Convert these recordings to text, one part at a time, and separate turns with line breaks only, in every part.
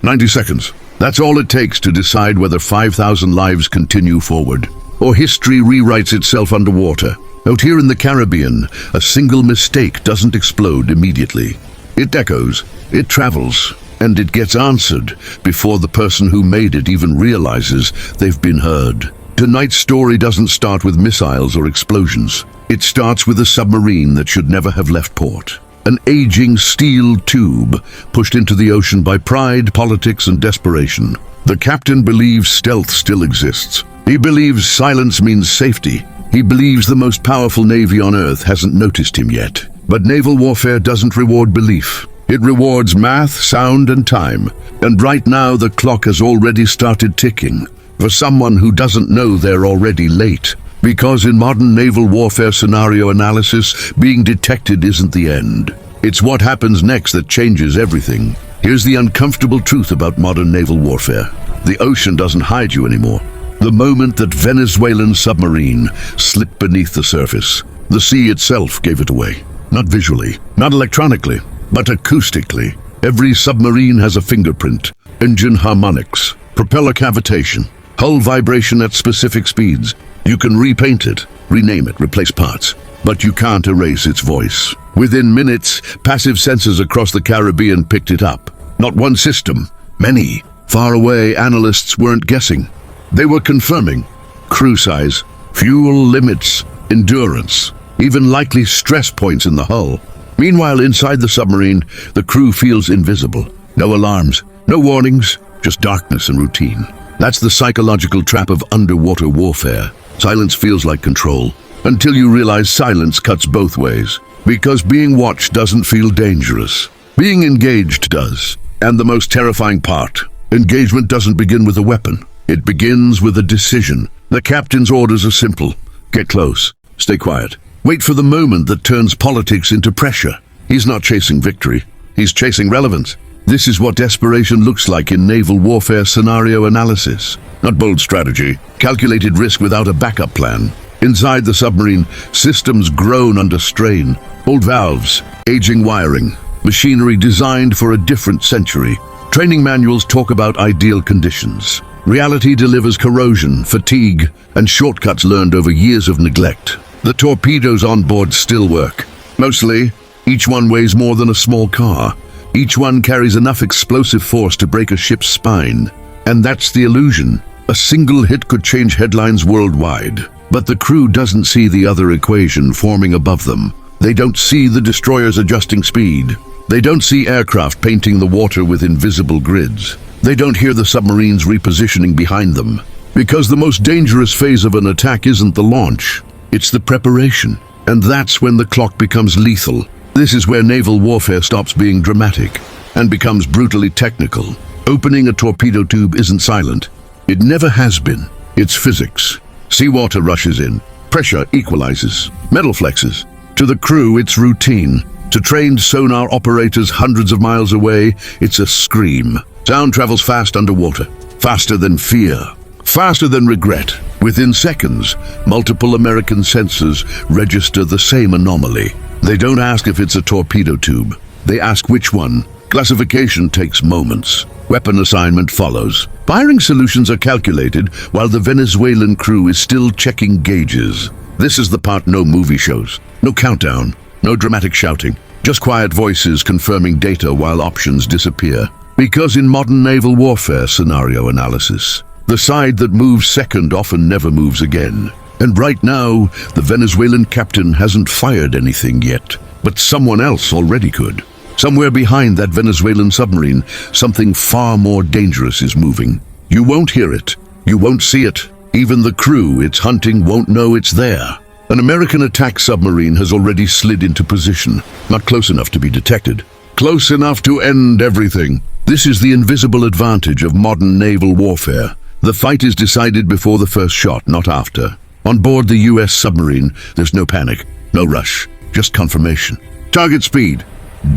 90 seconds. That's all it takes to decide whether 5,000 lives continue forward, or history rewrites itself underwater. Out here in the Caribbean, a single mistake doesn't explode immediately. It echoes, it travels, and it gets answered before the person who made it even realizes they've been heard. Tonight's story doesn't start with missiles or explosions. It starts with a submarine that should never have left port. An aging steel tube pushed into the ocean by pride, politics, and desperation. The captain believes stealth still exists. He believes silence means safety. He believes the most powerful navy on Earth hasn't noticed him yet. But naval warfare doesn't reward belief. It rewards math, sound, and time. And right now the clock has already started ticking. For someone who doesn't know they're already late. Because in modern naval warfare scenario analysis, being detected isn't the end. It's what happens next that changes everything. Here's the uncomfortable truth about modern naval warfare. The ocean doesn't hide you anymore. The moment that Venezuelan submarine slipped beneath the surface, the sea itself gave it away. Not visually, not electronically, but acoustically. Every submarine has a fingerprint, engine harmonics, propeller cavitation, hull vibration at specific speeds. You can repaint it, rename it, replace parts, but you can't erase its voice. Within minutes, passive sensors across the Caribbean picked it up. Not one system, many. Far away, analysts weren't guessing. They were confirming crew size, fuel limits, endurance, even likely stress points in the hull. Meanwhile, inside the submarine, the crew feels invisible. No alarms, no warnings, just darkness and routine. That's the psychological trap of underwater warfare. Silence feels like control, until you realize silence cuts both ways. Because being watched doesn't feel dangerous. Being engaged does. And the most terrifying part, engagement doesn't begin with a weapon. It begins with a decision. The captain's orders are simple. Get close. Stay quiet. Wait for the moment that turns politics into pressure. He's not chasing victory. He's chasing relevance. This is what desperation looks like in naval warfare scenario analysis. Not bold strategy, calculated risk without a backup plan. Inside the submarine, systems groan under strain. Old valves, aging wiring, machinery designed for a different century. Training manuals talk about ideal conditions. Reality delivers corrosion, fatigue, and shortcuts learned over years of neglect. The torpedoes on board still work. Mostly, each one weighs more than a small car. Each one carries enough explosive force to break a ship's spine. And that's the illusion. A single hit could change headlines worldwide. But the crew doesn't see the other equation forming above them. They don't see the destroyers adjusting speed. They don't see aircraft painting the water with invisible grids. They don't hear the submarines repositioning behind them. Because the most dangerous phase of an attack isn't the launch. It's the preparation. And that's when the clock becomes lethal. This is where naval warfare stops being dramatic and becomes brutally technical. Opening a torpedo tube isn't silent. It never has been. It's physics. Seawater rushes in. Pressure equalizes. Metal flexes. To the crew, it's routine. To trained sonar operators hundreds of miles away, it's a scream. Sound travels fast underwater. Faster than fear. Faster than regret. Within seconds, multiple American sensors register the same anomaly. They don't ask if it's a torpedo tube. They ask which one. Classification takes moments. Weapon assignment follows. Firing solutions are calculated while the Venezuelan crew is still checking gauges. This is the part no movie shows. No countdown, no dramatic shouting. Just quiet voices confirming data while options disappear. Because in modern naval warfare scenario analysis, the side that moves second often never moves again. And right now, the Venezuelan captain hasn't fired anything yet, but someone else already could. Somewhere behind that Venezuelan submarine, something far more dangerous is moving. You won't hear it. You won't see it. Even the crew it's hunting won't know it's there. An American attack submarine has already slid into position, not close enough to be detected. Close enough to end everything. This is the invisible advantage of modern naval warfare. The fight is decided before the first shot, not after. On board the US submarine, there's no panic, no rush, just confirmation. Target speed,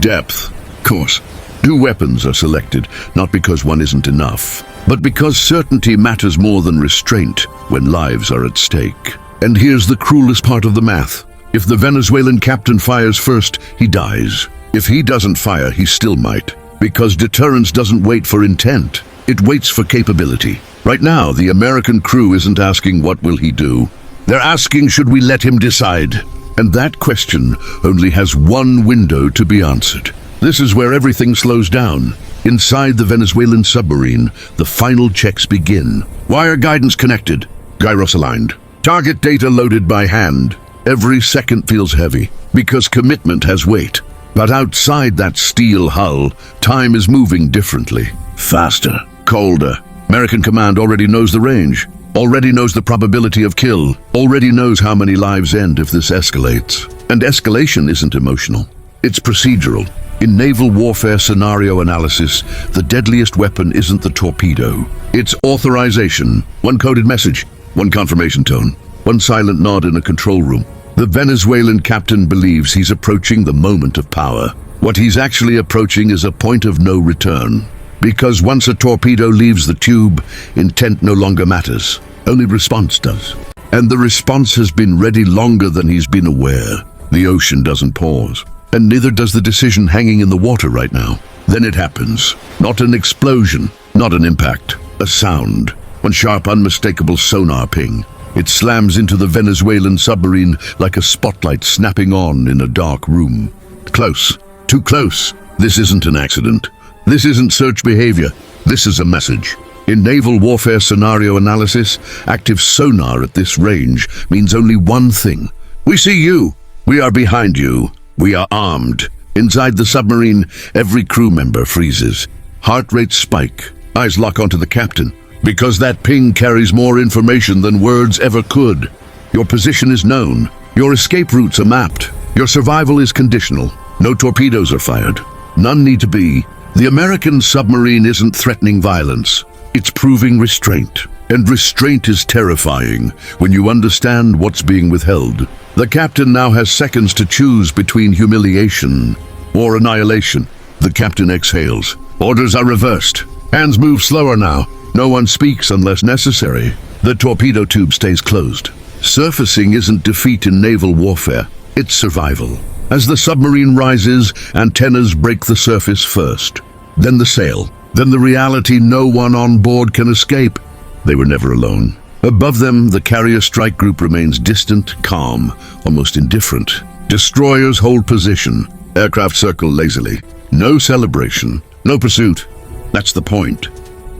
depth, course. Two weapons are selected, not because one isn't enough, but because certainty matters more than restraint when lives are at stake. And here's the cruelest part of the math. If the Venezuelan captain fires first, he dies. If he doesn't fire, he still might. Because deterrence doesn't wait for intent, it waits for capability. Right now, the American crew isn't asking what will he do. They're asking, should we let him decide? And that question only has one window to be answered. This is where everything slows down. Inside the Venezuelan submarine, the final checks begin. Wire guidance connected, gyros aligned. Target data loaded by hand. Every second feels heavy, because commitment has weight. But outside that steel hull, time is moving differently. Faster, colder. American command already knows the range, already knows the probability of kill, already knows how many lives end if this escalates. And escalation isn't emotional, it's procedural. In naval warfare scenario analysis, the deadliest weapon isn't the torpedo. It's authorization. One coded message, one confirmation tone, one silent nod in a control room. The Venezuelan captain believes he's approaching the moment of power. What he's actually approaching is a point of no return. Because once a torpedo leaves the tube, intent no longer matters. Only response does. And the response has been ready longer than he's been aware. The ocean doesn't pause. And neither does the decision hanging in the water right now. Then it happens. Not an explosion, not an impact. A sound. One sharp, unmistakable sonar ping. It slams into the Venezuelan submarine like a spotlight snapping on in a dark room. Close. Too close. This isn't an accident. This isn't search behavior. This is a message. In naval warfare scenario analysis, active sonar at this range means only one thing. We see you. We are behind you. We are armed. Inside the submarine, every crew member freezes. Heart rates spike. Eyes lock onto the captain. Because that ping carries more information than words ever could. Your position is known. Your escape routes are mapped. Your survival is conditional. No torpedoes are fired. None need to be. The American submarine isn't threatening violence. It's proving restraint. And restraint is terrifying when you understand what's being withheld. The captain now has seconds to choose between humiliation or annihilation. The captain exhales. Orders are reversed. Hands move slower now. No one speaks unless necessary. The torpedo tube stays closed. Surfacing isn't defeat in naval warfare. It's survival. As the submarine rises, antennas break the surface first. Then the sail. Then the reality no one on board can escape. They were never alone. Above them, the carrier strike group remains distant, calm, almost indifferent. Destroyers hold position. Aircraft circle lazily. No celebration. No pursuit. That's the point.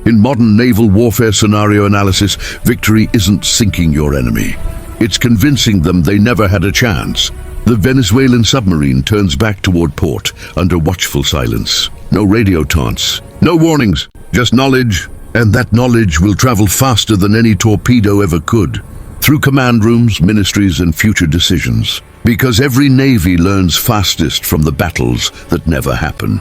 In modern naval warfare scenario analysis, victory isn't sinking your enemy. It's convincing them they never had a chance. The Venezuelan submarine turns back toward port under watchful silence. No radio taunts, no warnings, just knowledge. And that knowledge will travel faster than any torpedo ever could. Through command rooms, ministries, and future decisions. Because every navy learns fastest from the battles that never happen.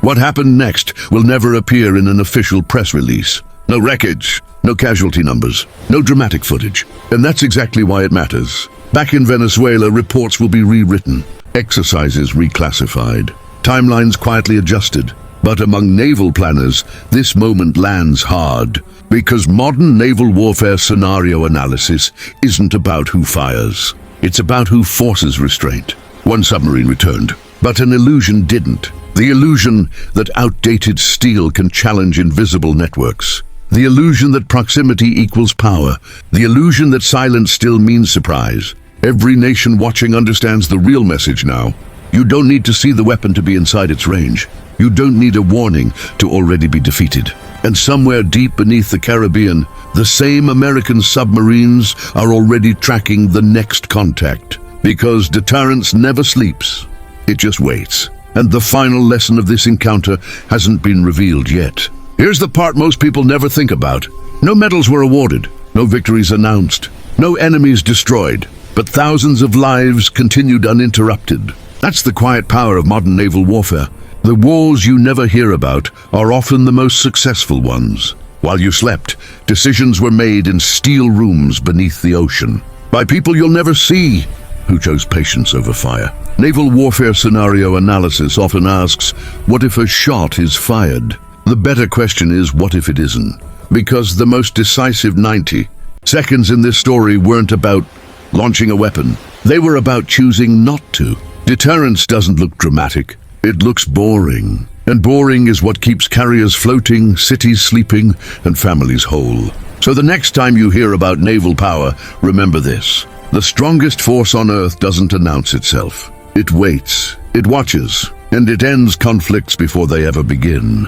What happened next will never appear in an official press release. No wreckage, no casualty numbers, no dramatic footage. And that's exactly why it matters. Back in Venezuela, reports will be rewritten, exercises reclassified, timelines quietly adjusted. But among naval planners, this moment lands hard. Because modern naval warfare scenario analysis isn't about who fires. It's about who forces restraint. One submarine returned, but an illusion didn't. The illusion that outdated steel can challenge invisible networks. The illusion that proximity equals power. The illusion that silence still means surprise. Every nation watching understands the real message now. You don't need to see the weapon to be inside its range. You don't need a warning to already be defeated. And somewhere deep beneath the Caribbean, the same American submarines are already tracking the next contact. Because deterrence never sleeps. It just waits. And the final lesson of this encounter hasn't been revealed yet. Here's the part most people never think about. No medals were awarded, no victories announced, no enemies destroyed, but thousands of lives continued uninterrupted. That's the quiet power of modern naval warfare. The wars you never hear about are often the most successful ones. While you slept, decisions were made in steel rooms beneath the ocean. By people you'll never see, who chose patience over fire. Naval warfare scenario analysis often asks, what if a shot is fired? The better question is, what if it isn't? Because the most decisive 90 seconds in this story weren't about launching a weapon. They were about choosing not to. Deterrence doesn't look dramatic. It looks boring. And boring is what keeps carriers floating, cities sleeping, and families whole. So the next time you hear about naval power, remember this. The strongest force on Earth doesn't announce itself. It waits, it watches, and it ends conflicts before they ever begin.